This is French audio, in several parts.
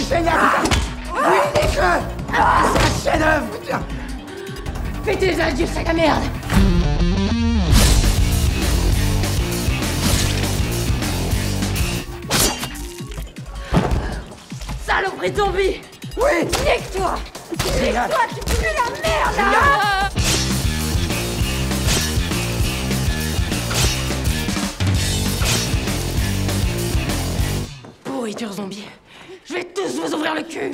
génial. Ruinez-le. C'est un chef-d'œuvre. Fais tes adieux, sac à merde. Saloperie de zombie. Oui. Nique-toi. Génial. Nique-toi, tu pues la merde là. Pourriture zombie. Je vais tous vous ouvrir le cul.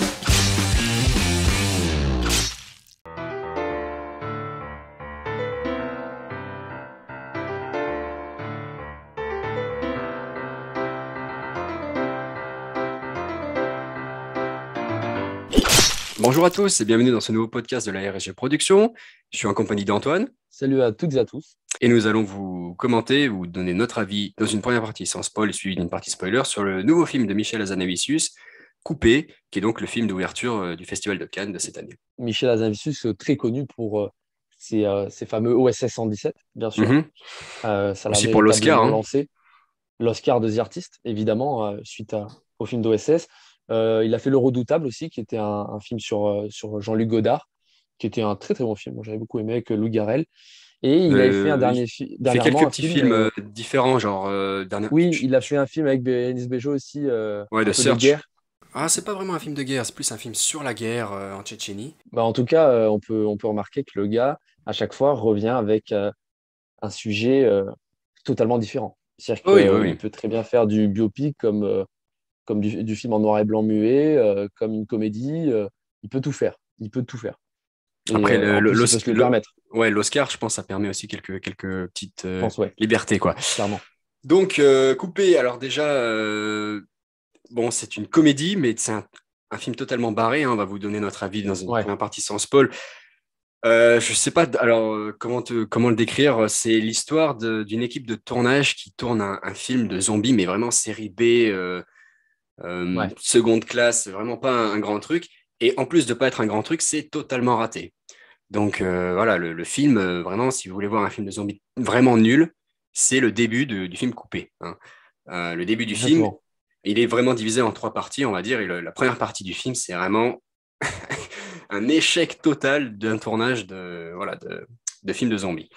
Bonjour à tous et bienvenue dans ce nouveau podcast de la RSG Productions. Je suis en compagnie d'Antoine Salut à toutes et à tous. et nous allons vous commenter ou donner notre avis dans une première partie sans spoil suivie d'une partie spoiler sur le nouveau film de Michel Hazanavicius, Coupé, qui est donc le film d'ouverture du Festival de Cannes de cette année. Michel Hazanavicius, très connu pour ses fameux OSS 117, bien sûr. Mhm. Ça l'a Aussi pour l'Oscar, véritablement hein. lancé. L'Oscar de The Artist, évidemment, suite au film d'OSS. Il a fait Le Redoutable aussi, qui était un film sur Jean-Luc Godard, qui était un très très bon film. Moi, j'avais beaucoup aimé avec Lou Garrel. Et il avait fait un Il fait dernièrement quelques un petits film. films différents, genre Oui, il a fait un film avec Bérénice Bejo aussi, Ouais, un de peu de Search. guerre. Ah, c'est pas vraiment un film de guerre, c'est plus un film sur la guerre en Tchétchénie. Bah, en tout cas, on peut remarquer que le gars, à chaque fois, revient avec un sujet totalement différent. C'est-à-dire Oui, oui, qu'il oui. peut très bien faire du biopic comme du film en noir et blanc muet, comme une comédie. Il peut tout faire. Il peut tout faire. Et Après, en plus, il peut se le permettre. ouais, l'Oscar, je pense, ça permet aussi quelques petites Je pense, ouais, libertés, quoi. clairement. Donc, Coupé, alors déjà, bon, c'est une comédie, mais c'est un film totalement barré, hein. On va vous donner notre avis dans une Ouais. première partie sans spoil. Je sais pas, alors, comment le décrire? C'est l'histoire d'une équipe de tournage qui tourne un film de zombies, mais vraiment série B, Ouais. seconde classe, vraiment pas un grand truc. Et en plus de pas être un grand truc, c'est totalement raté. Donc voilà, le film, vraiment, si vous voulez voir un film de zombies vraiment nul, c'est le début du film Coupé, hein. Le début du film, Exactement. il est vraiment divisé en trois parties, on va dire. Et la première partie du film, c'est vraiment un échec total d'un tournage de film de zombies.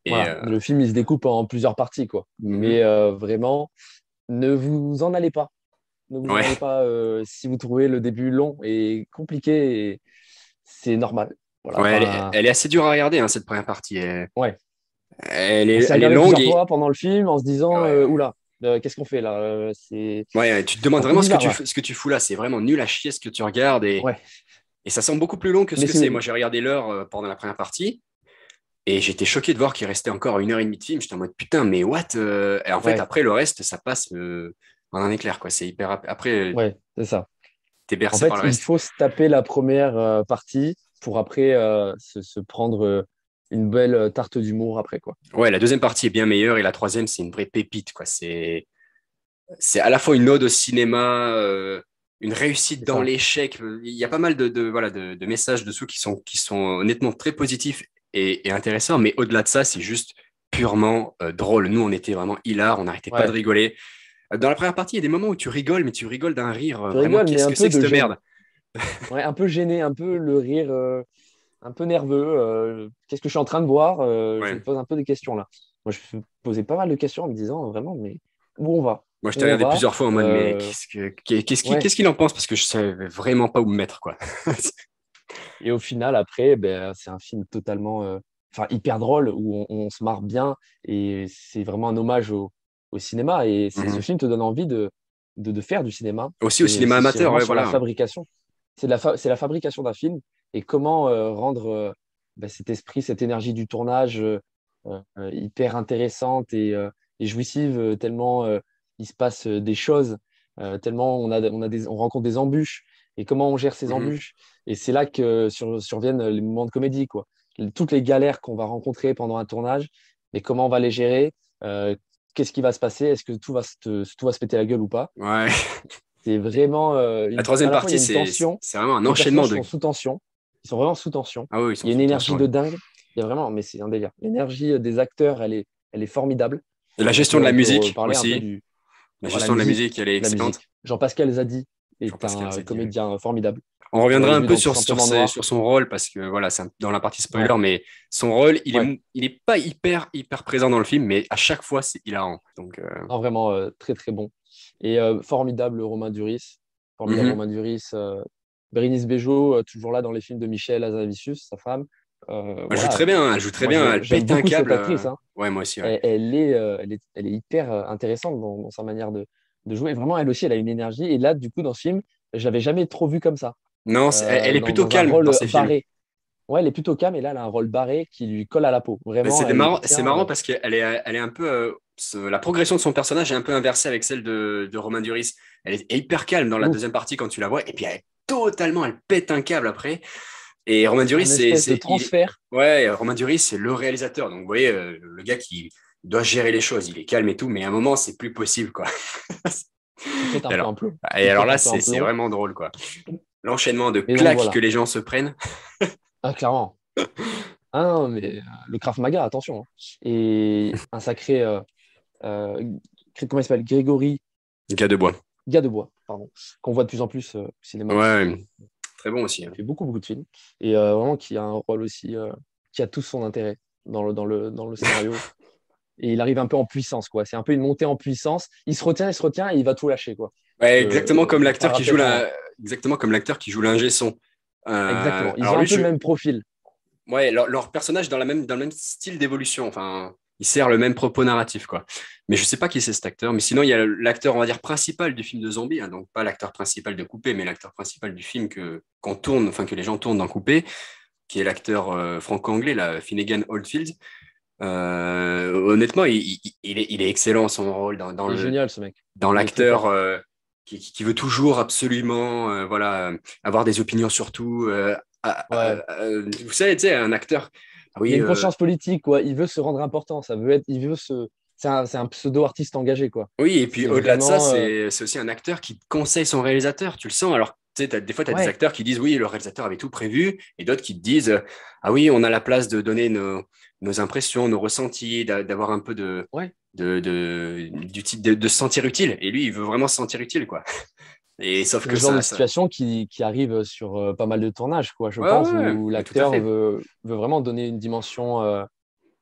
Et Voilà. Le film, il se découpe en plusieurs parties, quoi. Mais vraiment, ne vous en allez pas. Ne vous en ouais, allez pas si vous trouvez le début long et compliqué. C'est normal. Voilà. ouais, Enfin, elle est assez dure à regarder, hein, cette première partie. ouais. Elle On est, s'est elle est regardé longue plusieurs et fois pendant le film en se disant ouais, oula, qu'est-ce qu'on fait là? C'est tu te demandes un peu vraiment bizarre, là. ce que tu fous là. C'est vraiment nul à chier ce que tu regardes Ouais. et ça semble beaucoup plus long que ce Mais que c'est. Moi, j'ai regardé l'heure pendant la première partie et j'étais choqué de voir qu'il restait encore 1 heure et demie de film. J'étais en mode putain, mais what? Et en fait, Ouais, après, le reste, ça passe en un éclair, quoi. C'est hyper. Après, ouais, c'est ça. t'es En bercé par fait, le il reste. faut se taper la première partie pour après se prendre une belle tarte d'humour après, quoi. Ouais, la deuxième partie est bien meilleure et la troisième, c'est une vraie pépite, quoi. C'est à la fois une ode au cinéma, une réussite C'est dans ça. l'échec. Il y a pas mal de messages dessous qui sont honnêtement très positifs et intéressants, mais au-delà de ça, c'est juste purement drôle. Nous, on était vraiment hilar, on n'arrêtait pas de Ouais. rigoler. Dans la première partie, il y a des moments où tu rigoles, mais tu rigoles d'un rire Tu vraiment, rigoles, mais qu'est-ce un que c'est peu que de cette gêne. merde? Ouais, un peu gêné, un peu le rire, un peu nerveux. Qu'est-ce que je suis en train de boire? Je me Ouais. pose un peu des questions là. Moi, je me posais pas mal de questions en me disant vraiment, mais où on va? Moi, je t'ai Où on regardé va? plusieurs fois en mode, mais Euh, qu'est-ce ouais. qu'il en pense? Parce que je savais vraiment pas où me mettre, quoi. Et au final, après, ben, c'est un film totalement, enfin, hyper drôle où on se marre bien et c'est vraiment un hommage au cinéma. Et ce Mhm. film te donne envie de faire du cinéma. Aussi au cinéma C'est amateur, vraiment ouais, sur la voilà. fabrication. C'est la fabrication d'un film et comment rendre ben, cet esprit, cette énergie du tournage hyper intéressante et jouissive, tellement il se passe des choses, tellement on rencontre des embûches et comment on gère ces Mhm. embûches. Et c'est là que surviennent les moments de comédie, quoi. Toutes les galères qu'on va rencontrer pendant un tournage, et comment on va les gérer, euh, qu'est-ce qui va se passer, est-ce que tout va se péter la gueule ou pas. Ouais. C'est vraiment La à troisième la fois il y partie, a une tension, c'est vraiment un les enchaînement personnages de. sont sous tension, ils sont vraiment sous tension. Ah oui, ils Il sont y a une sous tension, énergie ouais. de dingue. Il y a vraiment, mais c'est un délire. L'énergie des acteurs, elle est formidable. Et la gestion de la On peut musique parler un peu aussi. du La la gestion de la musique, musique, elle est la excellente. musique. Jean-Pascal Zadi, est Jean-Pascal un Zadi, comédien formidable. On reviendra l'ai un vu peu dans sur, Tout sur, simplement noir. sur son rôle parce que voilà, c'est dans la partie spoiler, Ouais. mais son rôle, Ouais. il est pas hyper présent dans le film, mais à chaque fois, c'est hilarant. Donc, Non, vraiment très très bon. Et formidable Romain Duris. Formidable mhm. Romain Duris. Bérénice Bejo, toujours là dans les films de Michel Hazanavicius, sa femme. Voilà, Elle joue très moi bien, elle j'aime pète un beaucoup cette câble. actrice, hein. Ouais, moi aussi, ouais. Elle est hyper intéressante dans sa manière de jouer. Vraiment, elle aussi, elle a une énergie. Et là, du coup, dans ce film, je l'avais jamais trop vue comme ça. Non, elle est plutôt Dans un calme dans rôle ses films. barré. Ouais, elle est plutôt calme et là, elle a un rôle barré qui lui colle à la peau. Mais Vraiment, elle c'est tient. marrant parce elle est un peu. La progression de son personnage est un peu inversée avec celle de Romain Duris. Elle est hyper calme dans la Ouf, deuxième partie quand tu la vois, et puis elle pète un câble après. Et Romain Duris, un espèce de transfert. ouais, Romain Duris, c'est le réalisateur. Donc, vous voyez, le gars qui doit gérer les choses, il est calme et tout, mais à un moment, c'est plus possible, quoi. Il pète un Et peu alors, un plomb. et Il alors pète là, un peu un c'est plomb. vraiment drôle, quoi. L'enchaînement de Et donc, claques voilà. que les gens se prennent. Ah, clairement. Ah non, mais le Krav Maga, attention, hein. Et un sacré. Euh, comment il s'appelle? Grégory Gars de bois. Gadebois, pardon. Qu'on voit de plus en plus au cinéma aussi. Ouais, très bon aussi, hein. Il fait beaucoup de films. Et vraiment, qui a un rôle aussi. Qui a tout son intérêt dans le scénario. Et il arrive un peu en puissance, quoi. C'est un peu une montée en puissance. Il se retient et il va tout lâcher, quoi. Ouais, Pour pas rater vraiment. exactement comme l'acteur qui joue l'ingé son. Exactement. Ils Alors ont un lui, peu le même profil. ouais, leur personnage dans le même style d'évolution. Enfin, il sert le même propos narratif, quoi. Mais je sais pas qui c'est cet acteur. Mais sinon, il y a l'acteur, on va dire, principal du film de zombie, hein, donc pas l'acteur principal de Coupé, mais l'acteur principal du film qu'on tourne, enfin que les gens tournent dans Coupé, qui est l'acteur franco-anglais, là, Finnegan Oldfield. Honnêtement, il est excellent son rôle Il est génial, ce mec. dans Il est très l'acteur fort. qui veut toujours absolument voilà, avoir des opinions sur tout. Ouais. Vous savez, tu sais, un acteur. Ah Il a oui, une conscience politique, quoi. Il veut se rendre important. C'est un pseudo-artiste engagé, quoi. oui, et puis C'est au-delà de ça, vraiment. c'est aussi un acteur qui conseille son réalisateur. Tu le sens. Alors, tu sais, des fois, tu as des Ouais. acteurs qui disent oui, le réalisateur avait tout prévu, et d'autres qui te disent ah oui, on a la place de donner nos impressions, nos ressentis, d'avoir un peu Ouais. de se sentir utile. Et lui, il veut vraiment se sentir utile, quoi. Et sauf C'est que le genre de ça... situation qui arrive sur pas mal de tournages, quoi, je Ouais, pense, ouais, où mais tout à l'acteur fait. veut vraiment donner une dimension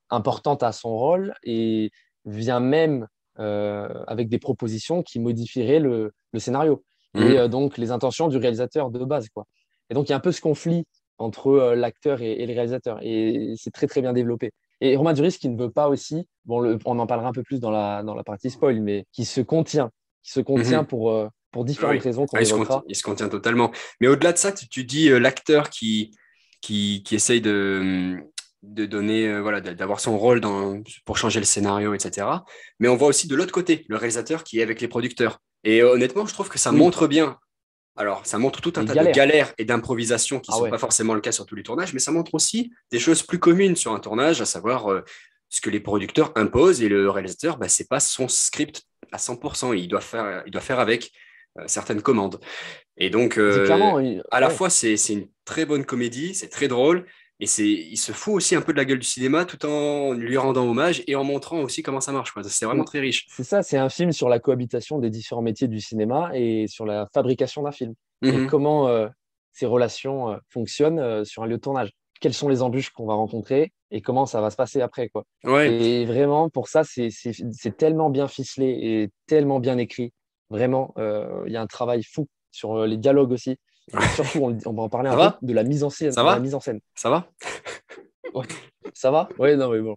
importante à son rôle et vient même avec des propositions qui modifieraient le scénario et Mhm. donc les intentions du réalisateur de base, quoi. Et donc il y a un peu ce conflit entre l'acteur et le réalisateur et c'est très très bien développé. Et Romain Duris qui ne veut pas aussi, bon, on en parlera un peu plus dans la partie spoil, mais qui se contient Mhm. pour Ah différentes oui, raisons qu'on ah, évoquera. il se contient totalement. Mais au-delà de ça, tu dis l'acteur qui essaye de donner, voilà, d'avoir son rôle pour changer le scénario, etc. Mais on voit aussi de l'autre côté, le réalisateur qui est avec les producteurs. Et honnêtement, je trouve que ça Oui, montre bien. Alors, ça montre tout un les tas de galères. galères et d'improvisations qui ne Ah sont ouais. pas forcément le cas sur tous les tournages, mais ça montre aussi des choses plus communes sur un tournage, à savoir ce que les producteurs imposent et le réalisateur, bah, c'est pas son script à 100%. Il doit faire avec certaines commandes. Et donc, C'est clairement, à la ouais, fois, c'est une très bonne comédie, c'est très drôle, et il se fout aussi un peu de la gueule du cinéma tout en lui rendant hommage et en montrant aussi comment ça marche, quoi. C'est vraiment très riche. c'est ça, c'est un film sur la cohabitation des différents métiers du cinéma et sur la fabrication d'un film. Et Mhm. comment ces relations fonctionnent sur un lieu de tournage. Quelles sont les embûches qu'on va rencontrer et comment ça va se passer après, quoi. Ouais. Et vraiment, pour ça, c'est tellement bien ficelé et tellement bien écrit. Vraiment, il y a un travail fou sur les dialogues aussi. Et surtout, on va en parler Ça un peu va? de la mise en scène. Ça De la va? mise en scène. Ça va? Ouais. Ça va? Oui, non, mais bon.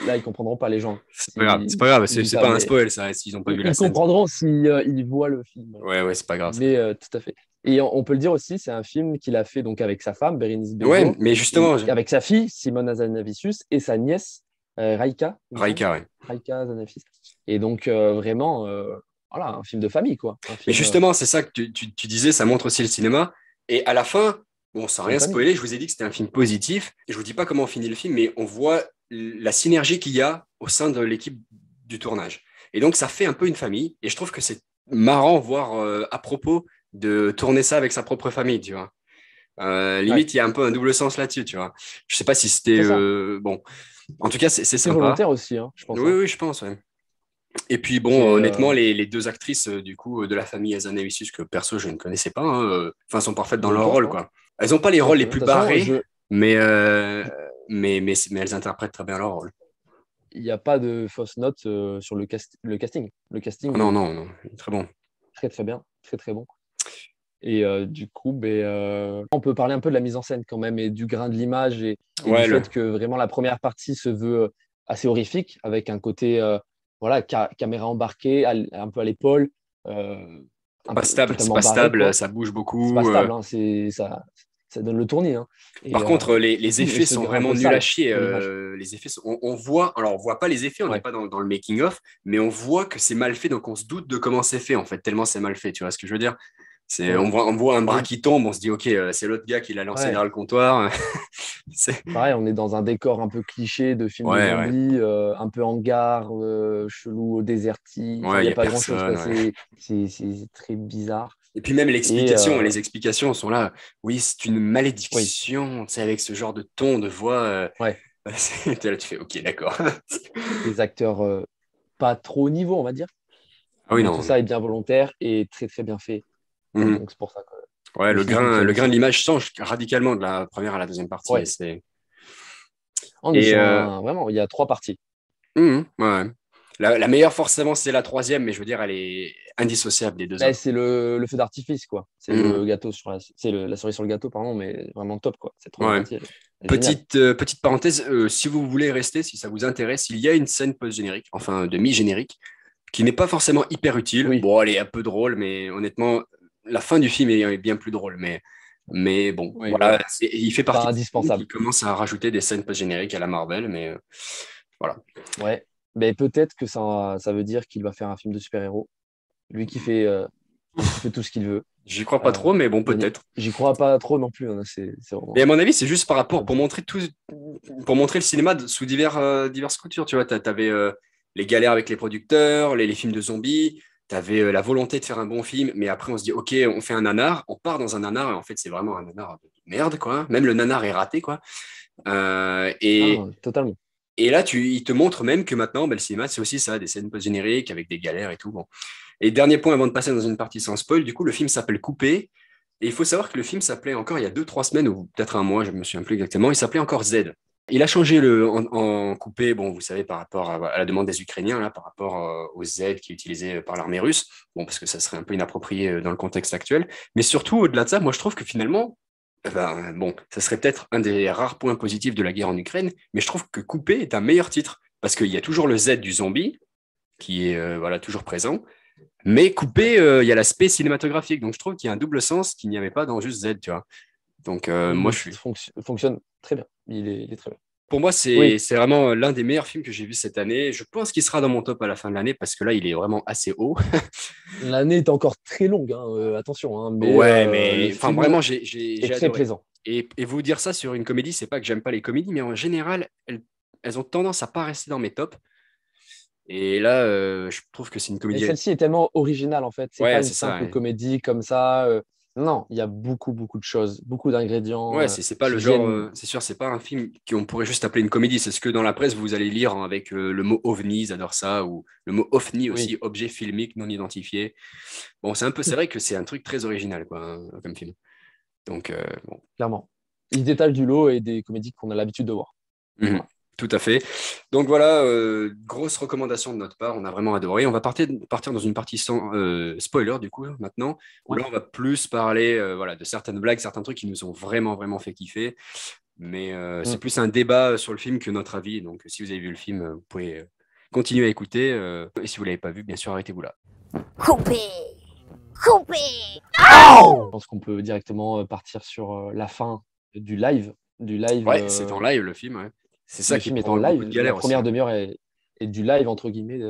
Là, ils comprendront pas les gens. C'est pas grave, c'est Si pas grave, je dis c'est ça, pas un mais spoil, ça, s'ils n'ont pas vu la ils scène. comprendront si ils voient le film. Ouais, ouais, c'est pas grave ça. Mais tout à fait. Et on peut le dire aussi, c'est un film qu'il a fait donc avec sa femme, Bérénice Ouais, Bejo, mais justement, et avec sa fille, Simone Azanavicius, et sa nièce, Raika, il me semble. Raika, ouais. Raika Azanavicius. Et donc, vraiment, voilà, un film de famille, quoi. Un Mais film justement, c'est ça que tu disais, ça montre aussi le cinéma. Et à la fin, bon, sans de rien famille. spoiler, je vous ai dit que c'était un film positif. Et je vous dis pas comment finit le film, mais on voit la synergie qu'il y a au sein de l'équipe du tournage. Et donc, ça fait un peu une famille. Et je trouve que c'est marrant, voire à propos, de tourner ça avec sa propre famille, tu vois. Ouais, Limite, il y a un peu un double sens là-dessus, tu vois. Je sais pas si c'était c'est ça. bon. En tout cas, c'est C'est sympa. volontaire aussi, hein, je pense, Oui, hein. oui, je pense, ouais. Et puis bon, C'est, honnêtement, les deux actrices du coup de la famille Hazanavicius que perso je ne connaissais pas, hein, enfin sont parfaites dans leur autant, je rôle crois. quoi. Elles n'ont pas les Ouais, rôles très les bien. plus De toute façon, barrés, mais mais elles interprètent très bien leur rôle. il n'y a pas de fausse note sur le casting. Le Ah casting non est non non, très bon. très très bien, très très bon. Et du coup, on peut parler un peu de la mise en scène quand même et du grain de l'image et du Ouais le fait que vraiment la première partie se veut assez horrifique avec un côté voilà, caméra embarquée un peu à l'épaule, un peu c'est totalement pas barré stable, quoi. ça bouge C'est pas beaucoup. stable, hein, ça donne le tournis. Hein. Par contre, les Et effets ce sont grain un vraiment peu nuls à sale chier. de l'image. Les effets, on voit, alors on voit pas les effets, on n'est Ouais. pas dans le making of, mais on voit que c'est mal fait, donc on se doute de comment c'est fait en fait, tellement c'est mal fait. Tu vois ce que je veux dire? Ouais. On voit un bras Et qui tombe, on se dit ok, c'est l'autre gars qui l'a lancé ouais, derrière le comptoir. C'est- pareil, on est dans un décor un peu cliché de film de Ouais, ouais, zombies, un peu hangar, chelou, désertique. Enfin, il ouais, n'y il a y a pas grand-chose, personne. quoi. Ouais. C'est très bizarre. Et puis même Et les explications sont là. Oui, c'est une oui, malédiction, c'est avec ce genre de ton de voix. ouais, T'es là, tu fais ok, d'accord. des acteurs pas trop haut niveau, on va dire. Ah oui, Mais tout non. ça est bien volontaire et très très bien fait. Mhm. Donc c'est pour ça que Ouais, le film fonctionne le grain aussi. de l'image change radicalement de la première à la deuxième partie. Ouais, on est Et sur euh, vraiment, il y a trois parties. ouais. La meilleure, forcément, c'est la troisième, mais je veux dire, elle est indissociable des deux Ben, autres. c'est le feu d'artifice, quoi. C'est Mhm. le gâteau la cerise sur le gâteau, pardon, mais vraiment top, quoi. Cette troisième Ouais. partie, elle est géniale. Petite parenthèse, si vous voulez rester, si ça vous intéresse, il y a une scène post-générique, enfin demi-générique, qui n'est pas forcément hyper utile. Oui, Bon, elle est un peu drôle, mais honnêtement, la fin du film est bien plus drôle. Mais bon, oui, voilà, voilà. il fait Pas partie de ceux qui indispensable. commencent à rajouter des scènes post-génériques à la Marvel, mais voilà. Ouais. Mais peut-être que ça veut dire qu'il va faire un film de super-héros. Lui qui fait tout ce qu'il veut. J'y crois pas Euh, trop, mais bon, Dani- peut-être. J'y crois pas trop non plus. Hein. C'est Mais à vraiment mon avis, c'est juste par rapport, très bien. pour montrer le cinéma sous diverses coutures. Tu vois, t'avais les galères avec les producteurs, les films de zombies, t'avais la volonté de faire un bon film, mais après on se dit, ok, on fait un nanar, on part dans un nanar, et en fait, c'est vraiment un nanar de merde, quoi. Même le nanar est raté, quoi. Euh, Ah et, non, totalement. et là, il te montre même que maintenant, le cinéma, c'est aussi ça, des scènes post-génériques avec des galères et tout. Bon. Et dernier point avant de passer dans une partie sans spoil, du coup, le film s'appelle Coupé. Et il faut savoir que le film s'appelait encore il y a 2, 3 semaines, ou peut-être un mois, je ne me souviens plus exactement, il s'appelait encore Z. Il a changé en coupé, bon, vous savez, par rapport à la demande des Ukrainiens, là, par rapport au Z qui est utilisé par l'armée russe, bon, parce que ça serait un peu inapproprié dans le contexte actuel. Mais surtout, au-delà de ça, moi, je trouve que finalement, bon, ça serait peut-être un des rares points positifs de la guerre en Ukraine, mais je trouve que coupé est un meilleur titre, parce qu'il y a toujours le Z du zombie, qui est voilà, toujours présent, mais Ouais. coupé, il y a l'aspect cinématographique. Donc je trouve qu'il y a un double sens qu'il n'y avait pas dans juste Z, tu vois. Donc moi, Le titre fonctionne très bien. Il est très bien. pour moi, Oui, c'est vraiment l'un des meilleurs films que j'ai vu cette année. Je pense qu'il sera dans mon top à la fin de l'année parce que là, il est vraiment assez haut. l'année est encore très longue, hein, attention, hein, mais Ouais, le mais enfin, film vraiment, est j'ai très adoré. plaisant. Et vous dire ça sur une comédie, c'est pas que j'aime pas les comédies, mais en général, elles ont tendance à pas rester dans mes tops. Et là, je trouve que c'est une Mais comédie. celle-ci est tellement originale, en fait. C'est pas Ouais, une c'est ça. simple Ouais. comédie comme ça. Non, il y a beaucoup, beaucoup de choses, beaucoup d'ingrédients Ouais, c'est pas le qui genre, viennent. c'est sûr, c'est pas un film qu'on pourrait juste appeler une comédie. C'est ce que dans la presse vous allez lire hein, avec le mot ovni, ils adorent ça, ou le mot ovni Oui, aussi, objet filmique non identifié. Bon, c'est vrai que c'est un truc très original, quoi, hein, comme film. Donc, bon. clairement. Il détache du lot et des comédies qu'on a l'habitude de voir. Mhm. Voilà. Tout à fait. Donc voilà, grosse recommandation de notre part, on a vraiment adoré. On va partir dans une partie sans spoiler du coup maintenant, où Ouais. là on va plus parler voilà, de certaines blagues, certains trucs qui nous ont vraiment vraiment fait kiffer. Mais c'est Mm. plus un débat sur le film que notre avis. Donc si vous avez vu le film, vous pouvez continuer à écouter. Et si vous ne l'avez pas vu, bien sûr, arrêtez-vous là. Coupé. Coupé. Je pense qu'on peut directement partir sur la fin du live. Du live, Ouais, c'est en live le film. Ouais. C'est ça le qui film est en provoque beaucoup live. de La galères aussi. première demi-heure est du live, entre guillemets,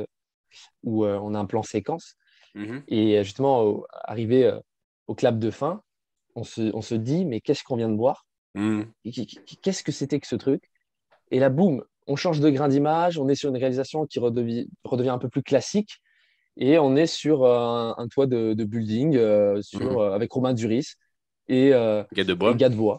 où on a un plan séquence. Mhm. Et justement, arrivé au clap de fin, on se dit, mais qu'est-ce qu'on vient de boire? Mhm. Qu'est-ce que c'était que ce truc? Et là, boum, on change de grain d'image, on est sur une réalisation qui redevient un peu plus classique, et on est sur un toit de building Mhm. avec Romain Duris et, Gars de et bois. Gadebois.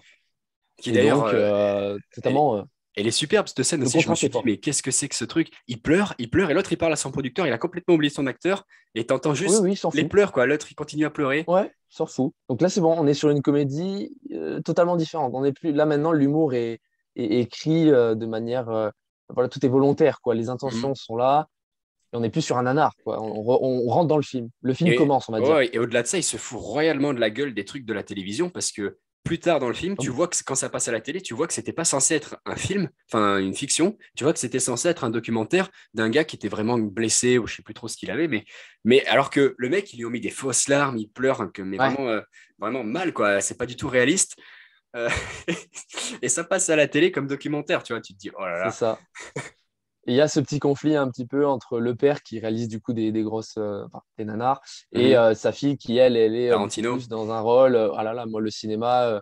Qui Et d'ailleurs, donc, elle, totalement. Elle est superbe cette scène Le aussi. Je me contraste suis est dit, fort. mais qu'est-ce que c'est que ce truc? Il pleure, et l'autre, il parle à son producteur. Il a complètement oublié son acteur. Et t'entends Oui, juste oui, il s'en les fout. pleurs, quoi. L'autre, il continue à pleurer. Ouais, il s'en fout. Donc là, c'est bon, on est sur une comédie totalement différente. On est plus là maintenant, l'humour est écrit de manière, voilà, tout est volontaire, quoi. Les Mhm. intentions sont là, et on n'est plus sur un nanar, quoi. On rentre dans le film. Le film Et, commence, on va dire. ouais, et au-delà de ça, il se fout royalement de la gueule des trucs de la télévision parce que plus tard dans le film, tu vois que quand ça passe à la télé, tu vois que c'était pas censé être un film, enfin une fiction, tu vois que c'était censé être un documentaire d'un gars qui était vraiment blessé ou je sais plus trop ce qu'il avait, mais alors que le mec, ils lui ont mis des fausses larmes, il pleure, hein, mais Ouais, vraiment, vraiment mal, quoi. C'est pas du tout réaliste. Euh, et ça passe à la télé comme documentaire, tu vois, tu te dis, oh là c'est là. ça. Et il y a ce petit conflit un petit peu entre le père qui réalise du coup des grosses, enfin, des nanars, et Mhm. sa fille qui, elle est beaucoup Tarantino. plus dans un rôle. Ah là là, moi, le cinéma,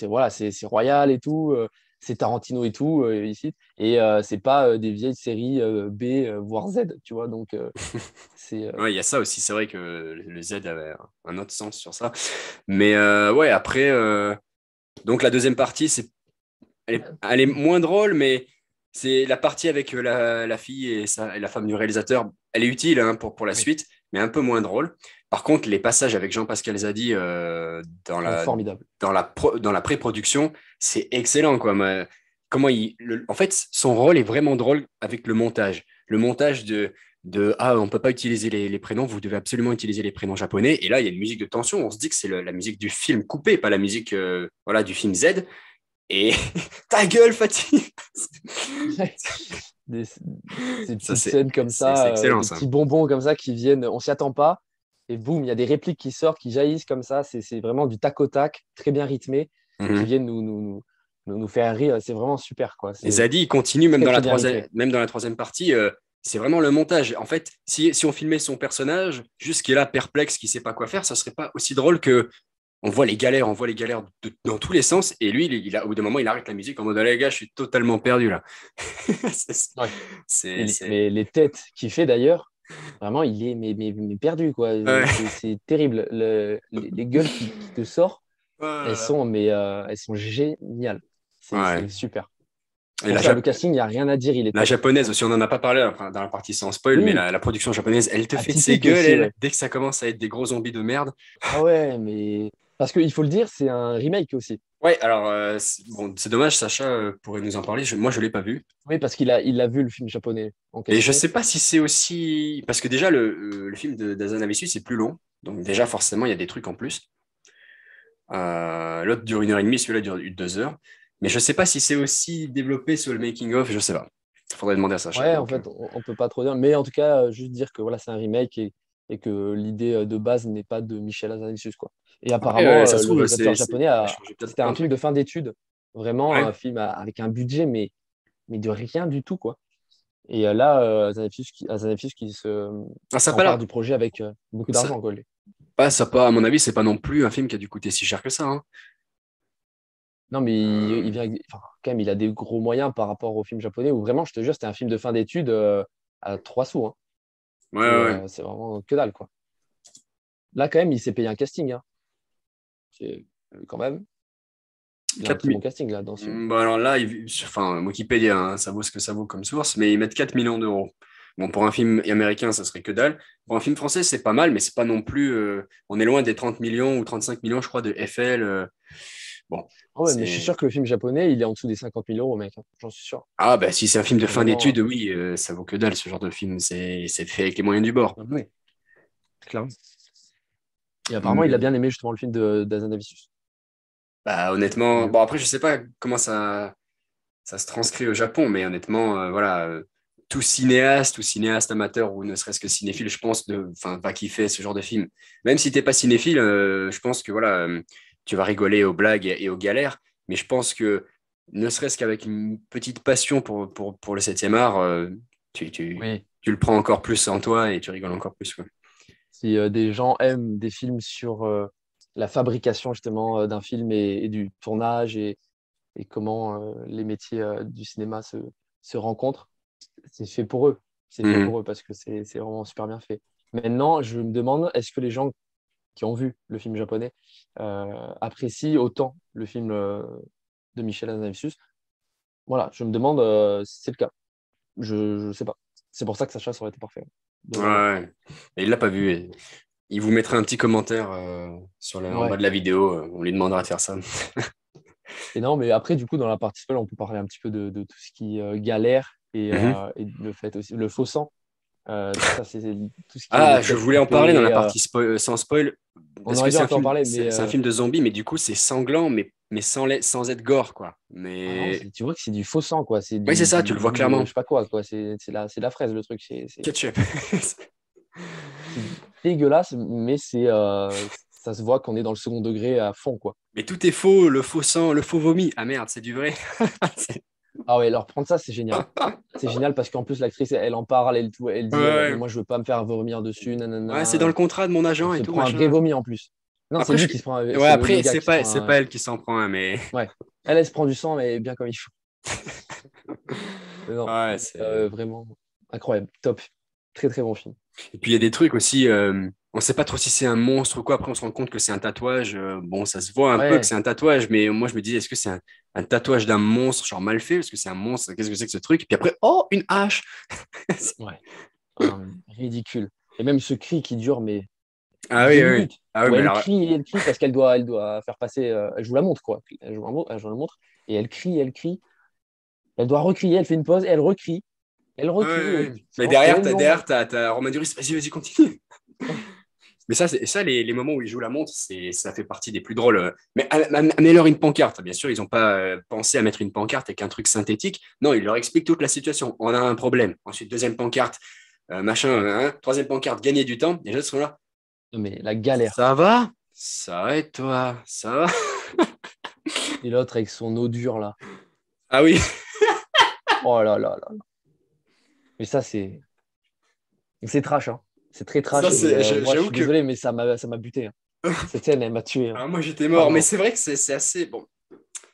voilà, c'est royal et tout. C'est Tarantino et tout, ici. Et c'est pas des vieilles séries B, voire Z, tu vois. Donc, c'est. Ouais, il y a ça aussi. C'est vrai que le Z avait un autre sens sur ça. Mais ouais, après, donc la deuxième partie, elle est moins drôle, mais c'est la partie avec la fille et la femme du réalisateur. Elle est utile hein, pour la Oui, suite, mais un peu moins drôle. Par contre, les passages avec Jean-Pascal Zadi sont formidables. dans la pré-production, c'est excellent, quoi. Comment en fait, son rôle est vraiment drôle avec le montage. Le montage de ah, on peut pas utiliser les prénoms, vous devez absolument utiliser les prénoms japonais. Et là, il y a une musique de tension. On se dit que c'est la musique du film coupé, pas la musique voilà, du film Z. Et ta gueule, Fatih! Des- Ces Ça, petites scènes comme c'est ça, excellent, des ça. petits bonbons comme ça qui viennent, on s'y attend pas. Et boum, il y a des répliques qui sortent, qui jaillissent comme ça. C'est vraiment du tac au tac, très bien rythmé, qui Mhm. viennent nous faire rire. C'est vraiment super, quoi. Et C'est Zadi, il continue très, très bien rythmé. même dans la troisième partie. C'est vraiment le montage. En fait, si on filmait son personnage, juste qui est là perplexe, qui sait pas quoi faire, ça serait pas aussi drôle que on voit les galères dans tous les sens. Et lui, au bout d'un moment, il arrête la musique en mode, allez, les gars, je suis totalement perdu là. C'est, Ouais. c'est- Mais les têtes qu'il fait d'ailleurs, vraiment, il est mais perdu, quoi. ouais. C'est terrible. Les gueules qui te sortent, Ouais. elles sont géniales. C'est Ouais. super. Et Pour ça, le casting, il n'y a rien à dire, il est la top. japonaise aussi, on n'en a pas parlé enfin, dans la partie sans spoil, mais Oui, la production japonaise, elle te fait de ses atypique gueules, aussi, elle, ouais. dès que ça commence à être des gros zombies de merde. Ah ouais, mais. Parce qu'il faut le dire, c'est un remake aussi. Ouais, alors, bon, c'est dommage, Sacha pourrait nous en parler. Moi, je ne l'ai pas vu. Oui, parce il a vu le film japonais en Et je question. sais pas si c'est aussi. Parce que déjà, le film d'Azanavicius, c'est plus long. Donc, déjà, forcément, il y a des trucs en plus. L'autre dure 1 heure et demie, celui-là dure 2 heures. Mais je sais pas si c'est aussi développé sur le making-of, je sais pas. Il faudrait demander à Sacha. Ouais, en fait, on peut pas trop dire. Mais en tout cas, juste dire que voilà, c'est un remake et que l'idée de base n'est pas de Michel Hazanavicius, quoi. Et Après, apparemment, ça se le trouve, réalisateur japonais il a changé peut-être c'était plein un de film de trucs. fin d'études. Vraiment un Ouais. film avec un budget, mais de rien du tout, quoi. Et là, Hazanavicius qui Ah, ça a pas s'empare l'air. du projet avec beaucoup Ça, d'argent, quoi, lui. ça pas, à mon avis, c'est pas non plus un film qui a dû coûter si cher que ça, hein. Non, mais il Euh, vient, enfin, quand même, il a des gros moyens par rapport au film japonais où vraiment, je te jure, c'était un film de fin d'études à 3 sous, hein. ouais, ouais, ouais. C'est vraiment que dalle, quoi. Là, quand même, il s'est payé un casting, hein. Quand même, il a un 4 très bon 000. casting là dans ce film. Bon, alors là, enfin, Wikipédia, hein, ça vaut ce que ça vaut comme source, mais ils mettent 4 millions d'euros. Bon, pour un film américain, ça serait que dalle. Pour un film français, c'est pas mal, mais c'est pas non plus. On est loin des 30 millions ou 35 millions, je crois, de FL. Bon, Ah ouais, mais je suis c'est. sûr que le film japonais, il est en dessous des 50 000 euros, mec, hein. J'en suis sûr. Ah, bah, si c'est un film de C'est fin vraiment. d'études, oui, ça vaut que dalle, ce genre de film. C'est fait avec les moyens du bord. Ah oui, clairement. Et apparemment, il a Mais, bien aimé justement le film d'Azanavicius. bah, Tant honnêtement, mieux. bon, après, je sais pas comment ça se transcrit au Japon, mais honnêtement, voilà, tout cinéaste amateur ou ne serait-ce que cinéphile, je pense, enfin, va kiffer ce genre de film. Même si t'es pas cinéphile, je pense que voilà, tu vas rigoler aux blagues et aux galères, mais je pense que ne serait-ce qu'avec une petite passion pour le septième art, tu, tu, Oui. tu le prends encore plus en toi et tu rigoles encore plus, quoi. Si des gens aiment des films sur la fabrication justement d'un film et du tournage et comment les métiers du cinéma se rencontrent, c'est fait pour eux. C'est fait Mhm. pour eux parce que c'est vraiment super bien fait. Maintenant, je me demande, est-ce que les gens qui ont vu le film japonais apprécient autant le film de Michel Hazanavicius Voilà, je me demande si c'est le cas. Je sais pas. C'est pour ça que Sacha, ça aurait été parfait. De Ouais, l'avoir. ouais. Et il l'a pas vu. Et il vous mettra un petit commentaire en bas Ouais. de la vidéo. On lui demandera de faire ça. Et non, mais après, du coup, dans la partie spoil, on peut parler un petit peu de tout ce qui galère Mhm. et le fait aussi, le faux sang. Ça, c'est tout ce qui est les Ah, je têtes voulais en parler dans la coupées. partie sans spoil, On parce aurait que dû un peu en parler, mais c'est un film de zombies, mais du coup, c'est sanglant, mais sans être gore, quoi. ah non, Mais tu vois que c'est du faux sang, quoi. C'est oui, c'est ça, tu du le vois goût de clairement. je sais pas quoi, quoi. C'est la fraise, le truc. Ketchup. C'est dégueulasse, mais ça se voit qu'on est dans le second degré à fond, quoi. Mais tout est faux, le faux sang, le faux vomi. Ah merde, c'est du vrai. C'est- Ah ouais, leur prendre ça, c'est génial. C'est génial parce qu'en plus, l'actrice, elle en parle, elle dit Ouais, moi, je veux pas me faire vomir dessus, ouais, c'est dans nanana. le contrat de mon Elle agent et se tout, prend un vrai machin. vomi en plus. Non, c'est Après, lui qui se prend, ouais, c'est le après, gars qui se prend c'est pas elle qui s'en prend un, mais ouais. Elle se prend du sang, mais bien comme il faut. Mais non, ouais, c'est. vraiment incroyable, top. Très, très bon film. Et puis il y a des trucs aussi, on sait pas trop si c'est un monstre ou quoi. Après, on se rend compte que c'est un tatouage. Bon, ça se voit un peu que Ouais, c'est un tatouage, mais moi je me disais, est-ce que c'est un tatouage d'un monstre, genre mal fait? Parce que c'est un monstre, qu'est-ce que c'est que ce truc? Et puis après, oh, une hache! ouais. Ah non, mais ridicule. Et même ce cri qui dure, mais Ah oui, 2 oui, oui. minutes, Ah oui, où mais alors. elle crie parce elle doit faire passer. Elle joue la montre, quoi. Elle joue la montre, et elle crie. Elle doit recrier, elle fait une pause, elle recrie. Elle Ouais, recrie, ouais, et ouais. c'est Mais vraiment derrière, long. t'as Romain Duris, vas-y, continue. Ouais. Mais ça les moments où ils jouent la montre, ça fait partie des plus drôles. Mais mets-leur une pancarte. Bien sûr, ils n'ont pas pensé à mettre une pancarte avec un truc synthétique. Non, ils leur expliquent toute la situation. On a un problème. Ensuite, deuxième pancarte, machin, troisième pancarte, gagner du temps. Et les autres sont là. Non, mais la galère. Ça va? Ça va et toi? Ça va? Et l'autre avec son eau dure, là. Ah oui. Oh là là là. Mais ça, c'est trash, hein. C'est très Ça, trash. Et moi, je j'avoue suis que désolé, mais ça m'a buté, hein. Cette scène, elle m'a tué, hein. ah, moi, j'étais Ah mort. Mais non. c'est vrai que c'est assez. Bon,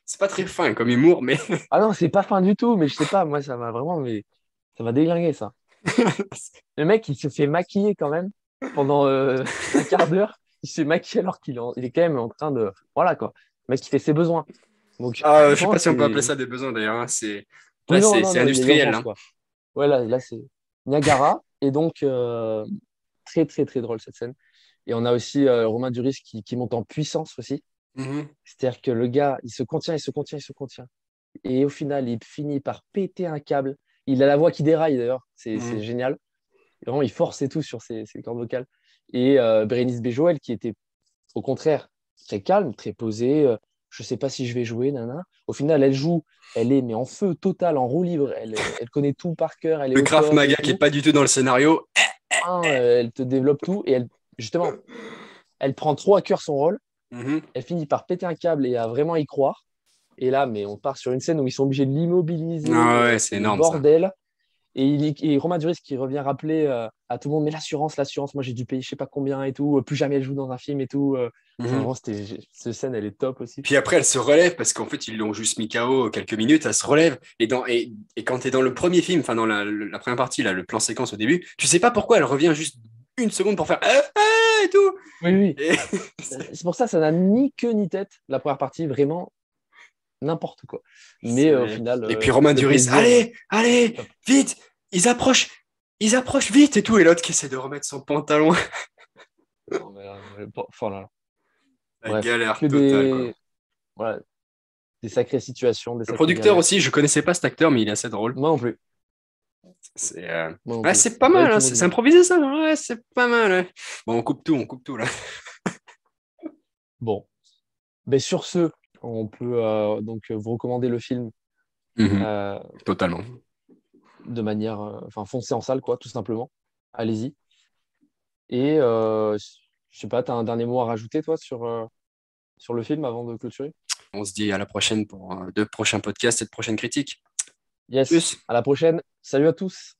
c'est pas très fin comme humour, mais. Ah non, c'est pas fin du tout, mais je sais pas, moi, ça m'a vraiment. Mais ça m'a déglingué, ça. Le mec, il se fait maquiller quand même pendant un quart d'heure. Il se fait maquiller alors il est quand même en train de. Voilà, quoi. Le mec, il fait ses besoins. Donc, Je sais franchement, pas si on peut appeler c'est. ça des besoins d'ailleurs, hein. Oui, Là, non, non, c'est non, il y a industriel, urgence, hein. quoi. Ouais, là c'est Niagara. Et donc, très, très, très drôle cette scène. Et on a aussi Romain Duris qui monte en puissance aussi. Mhm. C'est-à-dire que le gars, il se contient, il se contient, il se contient. Et au final, il finit par péter un câble. Il a la voix qui déraille d'ailleurs. C'est Mhm. génial. Et vraiment, il force et tout sur ses cordes vocales. Et Bérénice Bejo, elle, qui était au contraire très calme, très posée. Je sais pas si je vais jouer, nana. Au final, elle joue. Elle est mais en feu total, en roue libre. Elle connaît tout par cœur. Elle est Le au Krav top et Maga qui est tout. pas du tout dans le scénario. Hein, elle te développe tout. Et justement, elle prend trop à cœur son rôle. Mhm. Elle finit par péter un câble et à vraiment y croire. Et là, mais on part sur une scène où ils sont obligés de l'immobiliser. Ah Mais ouais, c'est c'est le énorme ça. bordel. Et Romain Duris qui revient rappeler à tout le monde, mais l'assurance, moi j'ai dû payer je sais pas combien et tout, plus jamais elle joue dans un film et tout. Enfin, Mhm. vraiment, cette scène, elle est top aussi. Puis après, elle se relève parce qu'en fait, ils l'ont juste mis KO quelques minutes. Elle se relève. Et quand tu es dans le premier film, enfin dans la première partie, là, le plan séquence au début, tu sais pas pourquoi elle revient juste une seconde pour faire et tout. Oui, oui. Et C'est pour ça, ça n'a ni queue ni tête, la première partie, vraiment n'importe quoi. Mais au c'est- final, et puis Romain le Duris, plaisir, allez, top. vite, ils approchent vite et tout. Et l'autre qui essaie de remettre son pantalon. Non, mais, enfin, là, La bref, galère que totale, quoi. voilà, des sacrées situations, des Le sacrées producteur galères. aussi, je connaissais pas cet acteur, mais il est assez drôle. Moi non plus. C'est Moi non ouais, plus. c'est pas Pas du mal, tout hein. C'est motivé. improvisé ça. Ouais, c'est pas mal. Ouais. Bon, on coupe tout là. Bon. Mais sur ce, on peut donc vous recommander le film Mhm. euh, Totalement. de manière, enfin, foncez en salle, quoi, tout simplement. Allez-y. Et je sais pas, tu as un dernier mot à rajouter, toi, sur le film avant de clôturer? On se dit à la prochaine pour deux prochains podcasts et de prochaines critiques. Yes, Plus. à la prochaine. Salut à tous.